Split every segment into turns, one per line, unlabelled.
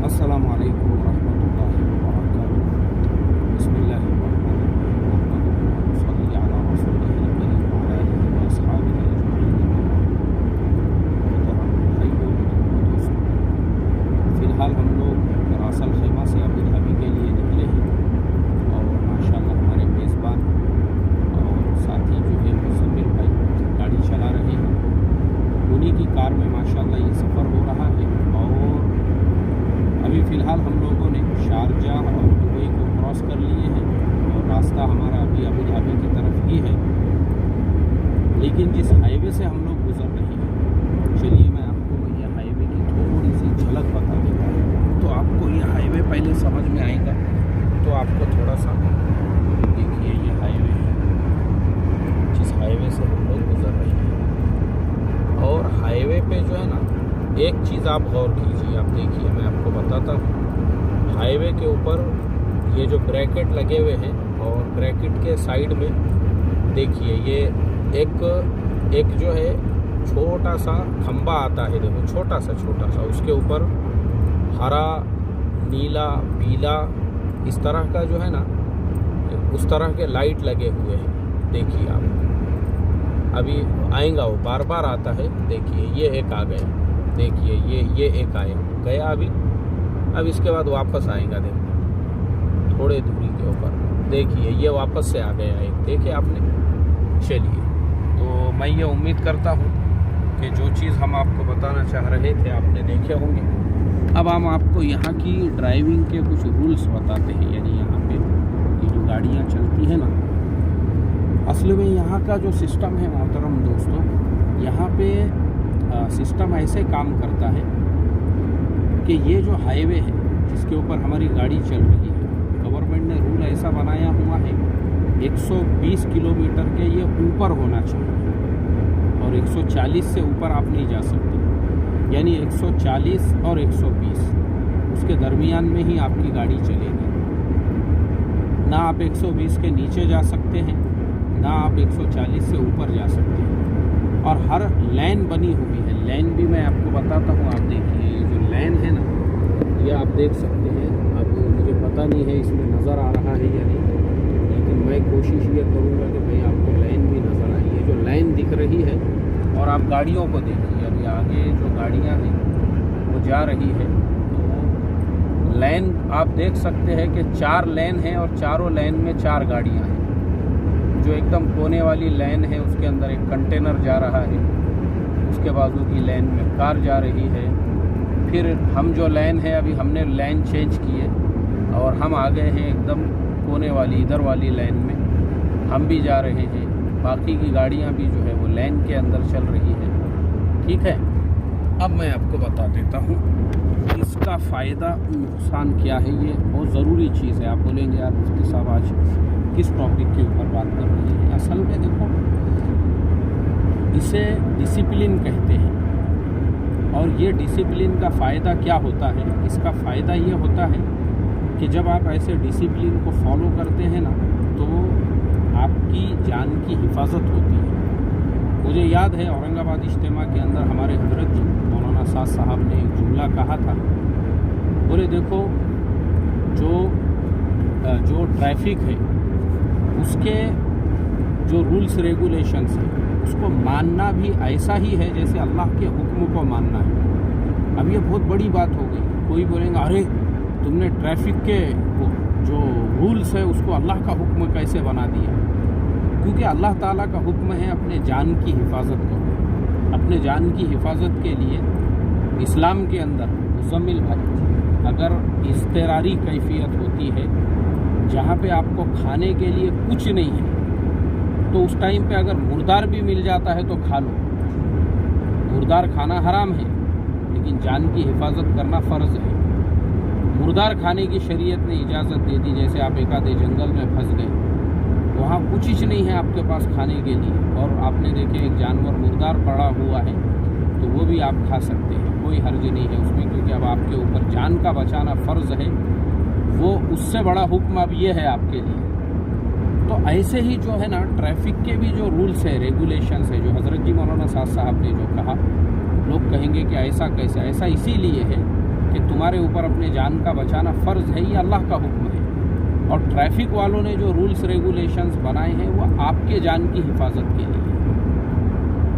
अस्सलामु अलैकुम वरहमतुल्लाहि वबरकातुहू। बिस्मिल्लाहिर्रहमानिर्रहीम। सल्ली अला रसूलिहिल करीम व अला आलिहि व अस्हाबिहि अजमईन। मोहतरम भाइयों बुजुर्गों, दोस्तों, फ़िलहाल हम लोग रासल खैमा से अबू धाबी के लिए निकले हैं और माशाअल्लाह हमारे मेज़बान और साथी जो है मुज़म्मिल भाई गाड़ी चला रहे हैं। उन्हीं की कार में माशाअल्लाह ये सफ़र हो रहा है और अभी फ़िलहाल हम लोगों ने शारजाह और दुबई को क्रॉस कर लिए हैं और रास्ता हमारा अभी अबू धाबी की तरफ ही है। लेकिन जिस हाईवे से हम लोग गुज़र रहे हैं, चलिए मैं आपको ये हाईवे की थोड़ी सी झलक बता देता हूँ, तो आपको ये हाईवे पहले समझ में आएगा। तो आपको थोड़ा सा देखिए, ये हाईवे है जिस हाईवे से हम लोग गुज़र रहे हैं। और हाईवे पे जो है ना, एक चीज़ आप गौर कीजिए, आप देखिए, मैं आपको बताता हूँ। हाईवे के ऊपर ये जो ब्रैकेट लगे हुए हैं और ब्रैकेट के साइड में देखिए ये एक जो है छोटा सा खंबा आता है, देखो छोटा सा उसके ऊपर हरा नीला पीला इस तरह का जो है ना, उस तरह के लाइट लगे हुए हैं। देखिए आप, अभी आएगा वो, बार बार आता है। देखिए ये एक आ गया, देखिए ये एक आया गया अभी, अब इसके बाद वापस आएगा। देखो थोड़े दूरी के ऊपर देखिए ये वापस से आ गया एक, देखिए आपने। चलिए, तो मैं ये उम्मीद करता हूँ कि जो चीज़ हम आपको बताना चाह रहे थे आपने देखे होंगे। अब हम आपको यहाँ की ड्राइविंग के कुछ रूल्स बताते हैं। यानी यहाँ पे ये जो गाड़ियाँ चलती हैं ना, असल में यहाँ का जो सिस्टम है मोहतरम दोस्तों, यहाँ पे सिस्टम ऐसे काम करता है कि ये जो हाईवे है जिसके ऊपर हमारी गाड़ी चल रही है, गवर्नमेंट ने रूल ऐसा बनाया हुआ है 120 किलोमीटर के ये ऊपर होना चाहिए और 140 से ऊपर आप नहीं जा सकते। यानी 140 और 120 उसके दरमियान में ही आपकी गाड़ी चलेगी। ना आप 120 के नीचे जा सकते हैं, ना आप 140 से ऊपर जा सकते हैं। और हर लाइन बनी हुई है, लाइन भी मैं आपको बताता हूँ। आप देखिए ये जो लाइन है ना, ये आप देख सकते हैं। अब मुझे पता नहीं है इसमें नज़र आ रहा है या नहीं, लेकिन मैं कोशिश ये करूँगा कि भाई आपको लाइन भी नज़र आए। ये जो लाइन दिख रही है, और आप गाड़ियों को देखिए, अभी आगे जो गाड़ियाँ हैं वो जा रही है, तो लाइन आप देख सकते हैं कि 4 लेन हैं और चारों लेन में 4 गाड़ियाँ हैं। जो एकदम कोने वाली लाइन है उसके अंदर एक कंटेनर जा रहा है, उसके बाजू की लाइन में कार जा रही है। फिर हम जो लाइन है, अभी हमने लाइन चेंज की है और हम आ गए हैं एकदम कोने वाली इधर वाली लाइन में, हम भी जा रहे हैं। बाकी की गाड़ियां भी जो है वो लाइन के अंदर चल रही है। ठीक है, अब मैं आपको बता देता हूँ इसका फ़ायदा नुकसान क्या है। ये बहुत ज़रूरी चीज़ है। आप बोलेंगे यार मुफ्ती साहब आज किस टॉपिक के ऊपर बात कर रहे हैं। असल में देखो, इसे डिसिप्लिन कहते हैं। और ये डिसिप्लिन का फ़ायदा क्या होता है? इसका फ़ायदा ये होता है कि जब आप ऐसे डिसिप्लिन को फॉलो करते हैं ना, तो आपकी जान की हिफाजत होती है। मुझे याद है औरंगाबाद इज्तिमा के अंदर हमारे हजरत जी मौलाना साद साहब ने एक जुमला कहा था। बोले देखो, जो ट्रैफिक है उसके जो रूल्स रेगुलेशंस हैं उसको मानना भी ऐसा ही है जैसे अल्लाह के हुक्म को मानना है। अब ये बहुत बड़ी बात हो गई। कोई बोलेगा अरे तुमने ट्रैफिक के जो रूल्स है उसको अल्लाह का हुक्म कैसे बना दिया? क्योंकि अल्लाह ताला का हुक्म है अपने जान की हिफाजत करो। अपने जान की हिफाजत के लिए इस्लाम के अंदर मुज़म्मिल भाई, अगर इज़्तिरारी कैफियत होती है जहाँ पे आपको खाने के लिए कुछ नहीं है, तो उस टाइम पे अगर मुर्दार भी मिल जाता है तो खा लो। मुर्दार खाना हराम है, लेकिन जान की हिफाजत करना फ़र्ज़ है। मुर्दार खाने की शरीयत ने इजाज़त दे दी। जैसे आप एक आधे जंगल में फंस गए, वहाँ कुछ ही नहीं है आपके पास खाने के लिए, और आपने देखे एक जानवर मुर्दार पड़ा हुआ है, तो वो भी आप खा सकते हैं, कोई हर्ज नहीं है उसमें, क्योंकि अब आपके ऊपर जान का बचाना फ़र्ज़ है। वो उससे बड़ा हुक्म अब ये है आपके लिए। तो ऐसे ही जो है ना, ट्रैफिक के भी जो रूल्स है, रेगुलेशंस है, जो हज़रत जी मौलाना साद साहब ने जो कहा, लोग कहेंगे कि ऐसा कैसे? ऐसा इसीलिए है कि तुम्हारे ऊपर अपने जान का बचाना फ़र्ज़ है, ये अल्लाह का हुक्म है। और ट्रैफिक वालों ने जो रूल्स रेगुलेशंस बनाए हैं वो आपके जान की हिफाजत के लिए।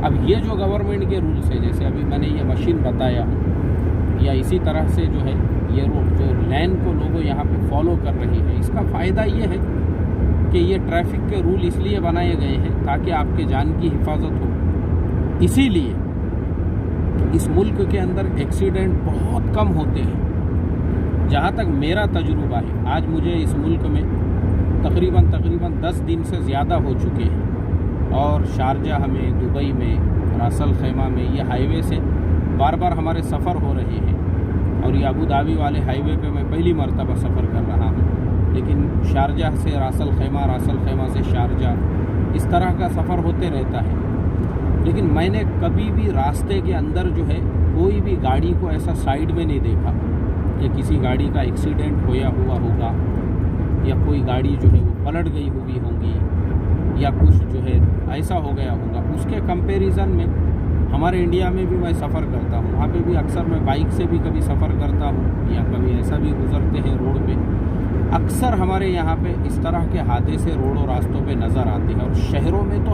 अब ये जो गवर्नमेंट के रूल्स है, जैसे अभी मैंने ये मशीन बताया हूँ, या इसी तरह से जो है ये रोड जो लाइन को लोगों यहाँ पे फॉलो कर रहे हैं, इसका फ़ायदा ये है कि ये ट्रैफिक के रूल इसलिए बनाए गए हैं ताकि आपके जान की हिफाजत हो। इसीलिए इस मुल्क के अंदर एक्सीडेंट बहुत कम होते हैं। जहाँ तक मेरा तजुर्बा है, आज मुझे इस मुल्क में तकरीबन 10 दिन से ज़्यादा हो चुके हैं, और शारजाह में, दुबई में, रासल खैमा में ये हाईवे से बार बार हमारे सफ़र हो रहे हैं। और ये अबू धाबी वाले हाईवे पे मैं पहली मरतबा सफ़र कर रहा हूँ, लेकिन शारजाह से रासल खैमा से शारजाह, इस तरह का सफ़र होते रहता है। लेकिन मैंने कभी भी रास्ते के अंदर जो है कोई भी गाड़ी को ऐसा साइड में नहीं देखा कि किसी गाड़ी का एक्सीडेंट हुआ होगा, या कोई गाड़ी जो है वो पलट गई हुई होंगी, या कुछ जो है ऐसा हो गया होगा। उसके कंपैरिजन में हमारे इंडिया में भी मैं सफ़र करता हूँ, वहाँ पे भी अक्सर मैं बाइक से भी कभी सफ़र करता हूँ, या कभी ऐसा भी गुजरते हैं रोड पे। अक्सर हमारे यहाँ पे इस तरह के हादसे रोड और रास्तों पे नज़र आते हैं। और शहरों में तो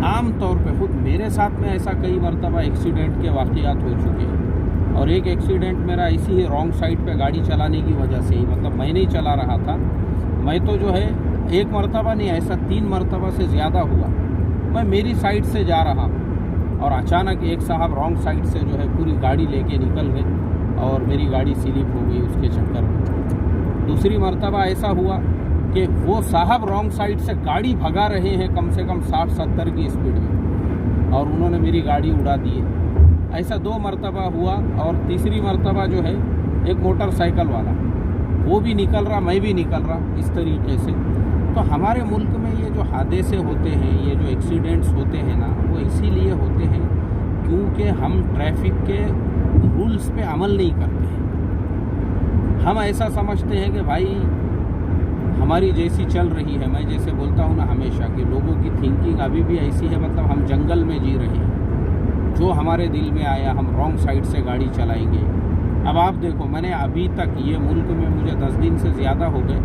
आम तौर पे खुद मेरे साथ में ऐसा कई मरतबा एक्सीडेंट के वाक़यात हो चुके हैं। और एक एक्सीडेंट मेरा इसी ही रॉन्ग साइड पे गाड़ी चलाने की वजह से ही, मतलब मैं नहीं चला रहा था, मैं तो जो है एक मरतबा नहीं, ऐसा 3 मरतबा से ज़्यादा हुआ। मैं मेरी साइड से जा रहा हूँ और अचानक एक साहब रॉन्ग साइड से जो है पूरी गाड़ी लेके निकल गए और मेरी गाड़ी स्लिप हो गई उसके चक्कर में। दूसरी मरतबा ऐसा हुआ कि वो साहब रॉन्ग साइड से गाड़ी भगा रहे हैं कम से कम 60-70 की स्पीड में, और उन्होंने मेरी गाड़ी उड़ा दी है। ऐसा 2 मरतबा हुआ। और तीसरी मरतबा जो है एक मोटरसाइकिल वाला, वो भी निकल रहा, मैं भी निकल रहा, इस तरीके से। तो हमारे मुल्क में ये जो हादसे होते हैं, ये जो एक्सीडेंट्स होते हैं ना, वो इसीलिए होते हैं क्योंकि हम ट्रैफिक के रूल्स पे अमल नहीं करते हैं। हम ऐसा समझते हैं कि भाई हमारी जैसी चल रही है, मैं जैसे बोलता हूँ ना हमेशा कि लोगों की थिंकिंग अभी भी ऐसी है, मतलब हम जंगल में जी रहे हैं, जो हमारे दिल में आया हम रॉन्ग साइड से गाड़ी चलाएंगे। अब आप देखो, मैंने अभी तक ये मुल्क में मुझे 10 दिन से ज़्यादा हो गए,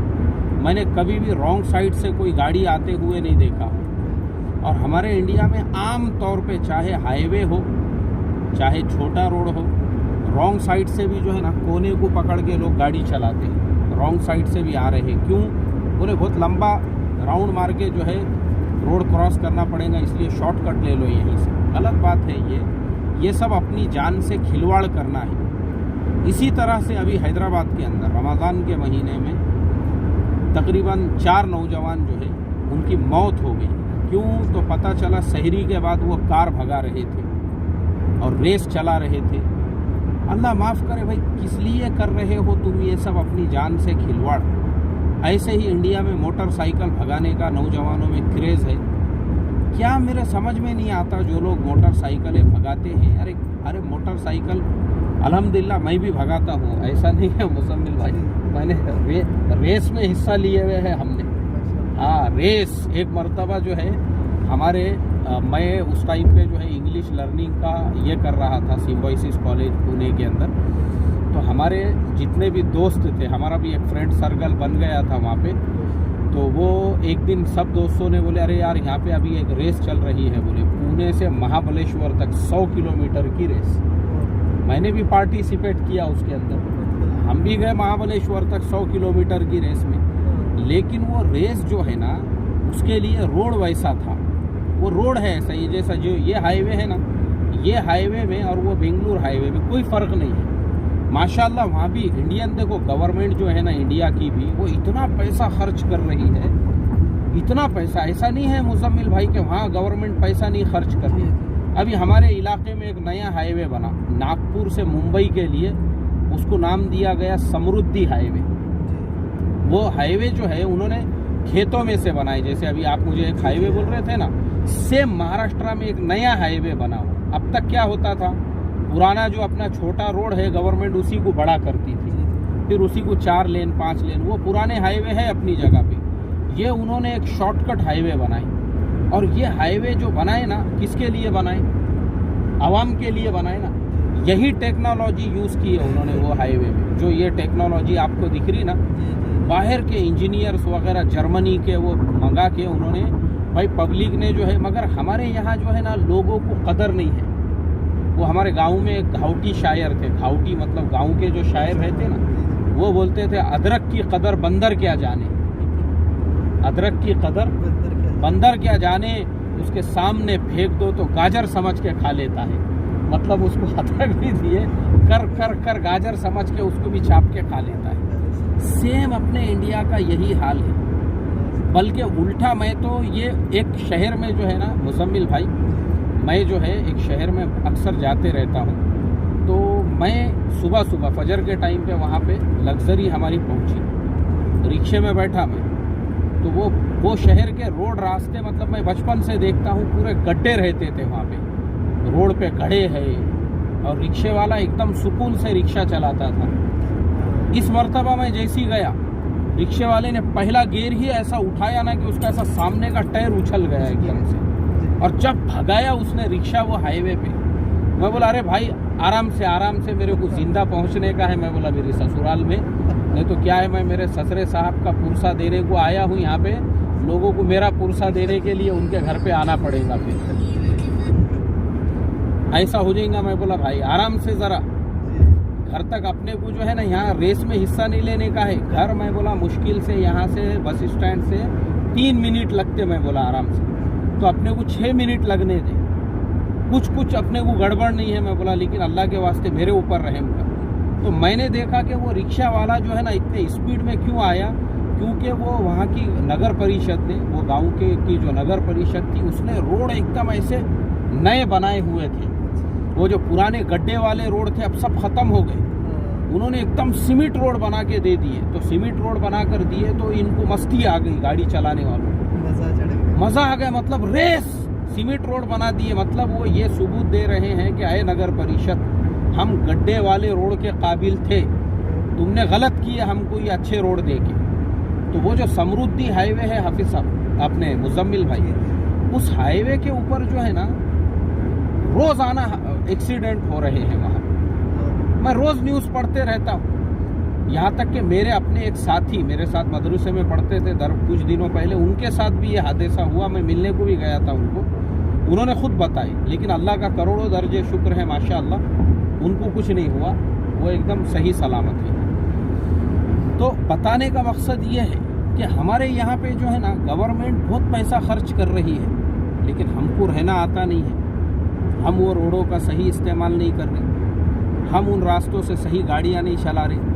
मैंने कभी भी रॉन्ग साइड से कोई गाड़ी आते हुए नहीं देखा। और हमारे इंडिया में आम तौर पे चाहे हाईवे हो चाहे छोटा रोड हो, रॉन्ग साइड से भी जो है ना कोने को पकड़ के लोग गाड़ी चलाते हैं, रॉन्ग साइड से भी आ रहे हैं। क्यों बोले, बहुत लंबा राउंड मार के जो है रोड क्रॉस करना पड़ेगा, इसलिए शॉर्टकट ले लो यहीं से। गलत बात है ये सब अपनी जान से खिलवाड़ करना है। इसी तरह से अभी हैदराबाद के अंदर रमज़ान के महीने में तकरीबन 4 नौजवान जो है उनकी मौत हो गई। क्यों, तो पता चला सहरी के बाद वो कार भगा रहे थे और रेस चला रहे थे। अल्लाह माफ़ करे भाई, किस लिए कर रहे हो तुम ये सब अपनी जान से खिलवाड़। ऐसे ही इंडिया में मोटरसाइकिल भगाने का नौजवानों में क्रेज़ है। क्या मेरे समझ में नहीं आता जो लोग मोटरसाइकिलें भगाते हैं। अरे मोटरसाइकिल अल्हम्दुलिल्लाह मैं भी भगाता हूँ, ऐसा नहीं है मुज़म्मिल भाई, मैंने रेस में हिस्सा लिए हुए हैं हमने। हाँ, रेस एक मरतबा जो है हमारे मैं उस टाइम पे जो है इंग्लिश लर्निंग का ये कर रहा था सिम्बायोसिस कॉलेज पुणे के अंदर। तो हमारे जितने भी दोस्त थे, हमारा भी एक फ्रेंड सर्कल बन गया था वहाँ पे। तो वो एक दिन सब दोस्तों ने बोले, अरे यार यहाँ पे अभी एक रेस चल रही है, बोले पुणे से महाबलेश्वर तक 100 किलोमीटर की रेस। मैंने भी पार्टिसिपेट किया उसके अंदर, हम भी गए महाबलेश्वर तक 100 किलोमीटर की रेस में। लेकिन वो रेस जो है ना, उसके लिए रोड वैसा था, वो रोड है ऐसा ही जैसा जो ये हाईवे है ना, ये हाईवे में और वो बेंगलुरु हाईवे में कोई फ़र्क नहीं है। माशाल्लाह वहाँ भी इंडियन, देखो गवर्नमेंट जो है ना इंडिया की भी, वो इतना पैसा खर्च कर रही है, इतना पैसा। ऐसा नहीं है मुज़म्मिल भाई कि वहाँ गवर्नमेंट पैसा नहीं खर्च कर रही है। अभी हमारे इलाके में एक नया हाईवे बना नागपुर से मुंबई के लिए, उसको नाम दिया गया समृद्धि हाईवे। वो हाईवे जो है उन्होंने खेतों में से बनाए, जैसे अभी आप मुझे एक हाईवे बोल रहे थे ना, सेम महाराष्ट्र में एक नया हाईवे बना हुआ। अब तक क्या होता था, पुराना जो अपना छोटा रोड है गवर्नमेंट उसी को बड़ा करती थी, फिर उसी को 4 लेन 5 लेन, वो पुराने हाईवे है अपनी जगह पे। ये उन्होंने एक शॉर्टकट हाईवे बनाई। और ये हाईवे जो बनाए ना, किसके लिए बनाए, आवाम के लिए बनाए ना। यही टेक्नोलॉजी यूज़ की है उन्होंने वो हाईवे में। जो ये टेक्नोलॉजी आपको दिख रही ना, बाहर के इंजीनियर्स वगैरह जर्मनी के वो मंगा के उन्होंने, भाई पब्लिक ने जो है, मगर हमारे यहाँ जो है ना लोगों को कदर नहीं है। वो हमारे गांव में एक घावटी शायर थे, घावटी मतलब गांव के जो शायर रहते ना, वो बोलते थे अदरक की कदर बंदर क्या जाने, अदरक की कदर बंदर क्या जाने, उसके सामने फेंक दो तो गाजर समझ के खा लेता है। मतलब उसको अदरक भी दिए, कर कर कर गाजर समझ के उसको भी छाप के खा लेता है। सेम अपने इंडिया का यही हाल है, बल्कि उल्टा। मैं तो ये एक शहर में जो है ना मुजम्मिल भाई, मैं जो है एक शहर में अक्सर जाते रहता हूँ, तो मैं सुबह सुबह फजर के टाइम पे वहाँ पे लग्जरी हमारी पहुँची, रिक्शे में बैठा मैं, तो वो शहर के रोड रास्ते, मतलब मैं बचपन से देखता हूँ पूरे गड्ढे रहते थे वहाँ पे, रोड पे खड़े हैं, और रिक्शे वाला एकदम सुकून से रिक्शा चलाता था। इस मर्तबा मैं जैसी गया, रिक्शे वाले ने पहला गियर ही ऐसा उठाया ना कि उसका ऐसा सामने का टायर उछल गया एकदम से, और जब भगाया उसने रिक्शा वो हाईवे पे, मैं बोला अरे भाई आराम से मेरे को जिंदा पहुंचने का है। मैं बोला मेरी ससुराल में, नहीं तो क्या है, मैं मेरे ससुरे साहब का पुरसा देने को आया हूँ यहाँ पे, लोगों को मेरा पुरसा देने के लिए उनके घर पे आना पड़ेगा, फिर ऐसा हो जाएगा। मैं बोला भाई आराम से ज़रा, घर तक अपने को जो है ना यहाँ रेस में हिस्सा नहीं लेने का है। घर मैं बोला मुश्किल से यहाँ से बस स्टैंड से 3 मिनट लगते, मैं बोला आराम से, तो अपने को 6 मिनट लगने दे, कुछ अपने को गड़बड़ नहीं है। मैं बोला लेकिन अल्लाह के वास्ते मेरे ऊपर रहम कर। तो मैंने देखा कि वो रिक्शा वाला जो है ना इतने स्पीड में क्यों आया, क्योंकि वो वहाँ की नगर परिषद ने, वो गांव की जो नगर परिषद थी, उसने रोड एकदम ऐसे नए बनाए हुए थे। वो जो पुराने गड्ढे वाले रोड थे अब सब खत्म हो गए, उन्होंने एकदम सीमेंट रोड बना के दे दिए। तो सीमेंट रोड बना कर दिए तो इनको मस्ती आ गई, गाड़ी चलाने वालों को मजा आ गया, मतलब रेस, सीमेंट रोड बना दिए। मतलब वो ये सबूत दे रहे हैं कि अरे नगर परिषद, हम गड्ढे वाले रोड के काबिल थे, तुमने गलत किए हमको ये अच्छे रोड दे के। तो वो जो समृद्धि हाईवे है हाफिज साहब, अपने मुजम्मिल भाई, उस हाईवे के ऊपर जो है ना रोजाना एक्सीडेंट हो रहे हैं वहाँ। मैं रोज न्यूज़ पढ़ते रहता हूँ, यहाँ तक कि मेरे अपने एक साथी मेरे साथ मदरसे में पढ़ते थे कुछ दिनों पहले, उनके साथ भी ये हादसा हुआ। मैं मिलने को भी गया था उनको, उन्होंने खुद बताई, लेकिन अल्लाह का करोड़ों दर्जे शुक्र है माशाअल्लाह, उनको कुछ नहीं हुआ, वो एकदम सही सलामत है। तो बताने का मकसद ये है कि हमारे यहाँ पे जो है ना गवर्नमेंट बहुत पैसा खर्च कर रही है, लेकिन हमको रहना आता नहीं है। हम वो रोडों का सही इस्तेमाल नहीं कर रहे, हम उन रास्तों से सही गाड़ियाँ नहीं चला रहे।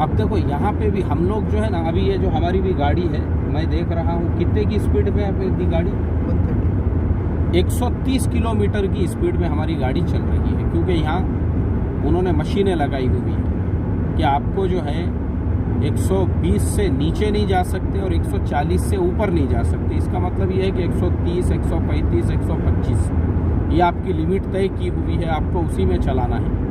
अब देखो यहाँ पे भी हम लोग जो है ना, अभी ये जो हमारी भी गाड़ी है, मैं देख रहा हूँ कितने की स्पीड में है गाड़ी, 130 किलोमीटर की स्पीड में हमारी गाड़ी चल रही है, क्योंकि यहाँ उन्होंने मशीनें लगाई हुई हैं कि आपको जो है 120 से नीचे नहीं जा सकते और 140 से ऊपर नहीं जा सकते। इसका मतलब ये है कि 130, 135, 125 ये आपकी लिमिट तय की हुई है, आपको उसी में चलाना है।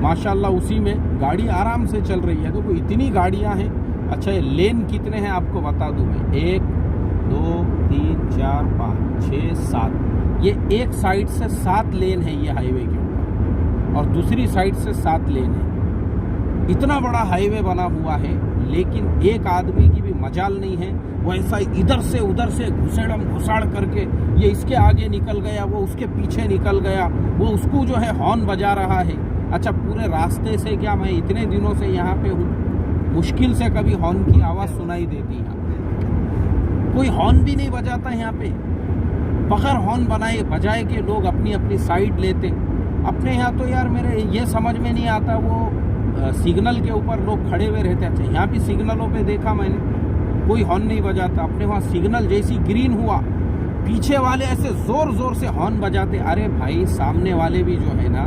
माशाल्लाह उसी में गाड़ी आराम से चल रही है। तो कोई इतनी गाड़ियां हैं। अच्छा ये लेन कितने हैं आपको बता दूं मैं, 1 2 3 4 5 6 7, ये एक साइड से 7 लेन है ये हाईवे के ऊपर, और दूसरी साइड से 7 लेन है। इतना बड़ा हाईवे बना हुआ है, लेकिन एक आदमी की भी मजाल नहीं है। वो ऐसा इधर से उधर से घुसेड़म घुसाड़ करके, ये इसके आगे निकल गया, वो उसके पीछे निकल गया, वो उसको जो है हॉर्न बजा रहा है। अच्छा पूरे रास्ते से क्या, मैं इतने दिनों से यहाँ पे हूँ, मुश्किल से कभी हॉर्न की आवाज़ सुनाई देती है। कोई हॉर्न भी नहीं बजाता यहाँ पे, बगैर हॉर्न बजाए के लोग अपनी अपनी साइड लेते। अपने यहाँ तो यार मेरे ये समझ में नहीं आता, वो सिग्नल के ऊपर लोग खड़े हुए रहते। अच्छा यहाँ भी सिग्नलों पे देखा मैंने, कोई हॉर्न नहीं बजाता। अपने वहाँ सिग्नल जैसी ग्रीन हुआ, पीछे वाले ऐसे जोर जोर से हॉर्न बजाते। अरे भाई सामने वाले भी जो है ना,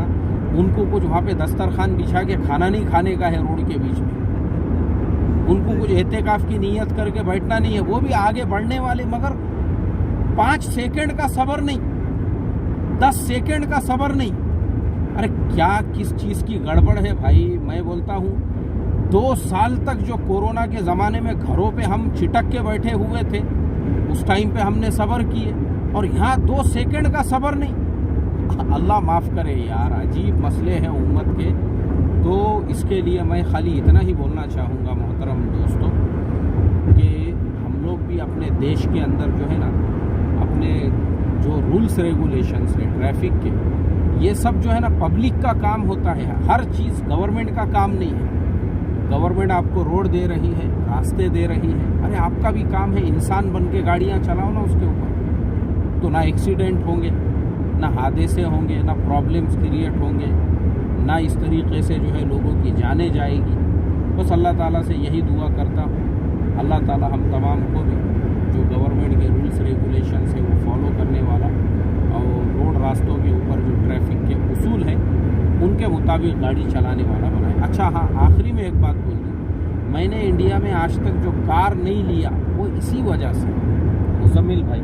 उनको कुछ वहाँ पे दस्तरखान बिछा के खाना नहीं खाने का है रोड के बीच में, उनको कुछ एहतिकाफ की नीयत करके बैठना नहीं है, वो भी आगे बढ़ने वाले, मगर 5 सेकंड का सब्र नहीं, 10 सेकंड का सब्र नहीं। अरे क्या किस चीज़ की गड़बड़ है भाई। मैं बोलता हूँ 2 साल तक जो कोरोना के ज़माने में घरों पे हम चिटक के बैठे हुए थे, उस टाइम पे हमने सब्र किए, और यहाँ 2 सेकंड का सब्र नहीं। अल्लाह माफ़ करे यार, अजीब मसले हैं उम्मत के। तो इसके लिए मैं खाली इतना ही बोलना चाहूँगा मोहतरम दोस्तों कि हम लोग भी अपने देश के अंदर जो है ना, अपने जो रूल्स रेगुलेशंस है ट्रैफिक के, ये सब जो है ना पब्लिक का काम होता है। हर चीज़ गवर्नमेंट का काम नहीं है। गवर्नमेंट आपको रोड दे रही है, रास्ते दे रही है, अरे आपका भी काम है इंसान बन के गाड़ियाँ चलाओ ना उसके ऊपर, तो ना एक्सीडेंट होंगे, ना हादसे होंगे, ना प्रॉब्लम्स क्रिएट होंगे, ना इस तरीके से जो है लोगों की जाने जाएगी। बस अल्लाह ताला से यही दुआ करता हूँ, अल्लाह ताला हम तमाम को भी जो गवर्नमेंट के रूल्स रेगुलेशंस है वो फॉलो करने वाला और रोड रास्तों के ऊपर जो ट्रैफिक के उसूल हैं उनके मुताबिक गाड़ी चलाने वाला बनाए। अच्छा हाँ, आखिरी में एक बात बोल दूँ, मैंने इंडिया में आज तक जो कार नहीं लिया वो इसी वजह से, मुज़म्मिल भाई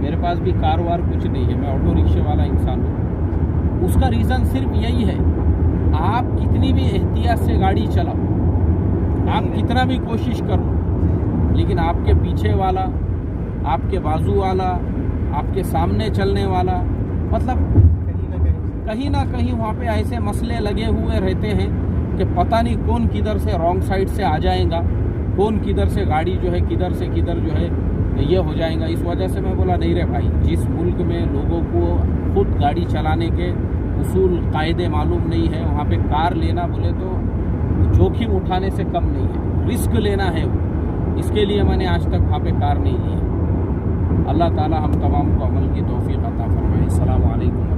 मेरे पास भी कार वार कुछ नहीं है, मैं ऑटो रिक्शे वाला इंसान हूँ। उसका रीज़न सिर्फ यही है, आप कितनी भी एहतियात से गाड़ी चलाओ, आप कितना भी कोशिश करो, लेकिन आपके पीछे वाला, आपके बाजू वाला, आपके सामने चलने वाला, मतलब कहीं ना कहीं वहाँ पे ऐसे मसले लगे हुए रहते हैं कि पता नहीं कौन किधर से रॉन्ग साइड से आ जाएगा, कौन किधर से गाड़ी जो है किधर से किधर जो है ये हो जाएगा। इस वजह से मैं बोला नहीं रे भाई, जिस मुल्क में लोगों को खुद गाड़ी चलाने के उसूल कायदे मालूम नहीं है, वहाँ पे कार लेना बोले तो जोखिम उठाने से कम नहीं है, रिस्क लेना है वो। इसके लिए मैंने आज तक वहाँ पे कार नहीं ली है। अल्लाह ताला हम तमाम को अमल की तौफीक अता फरमाए। अस्सलामु अलैकुम।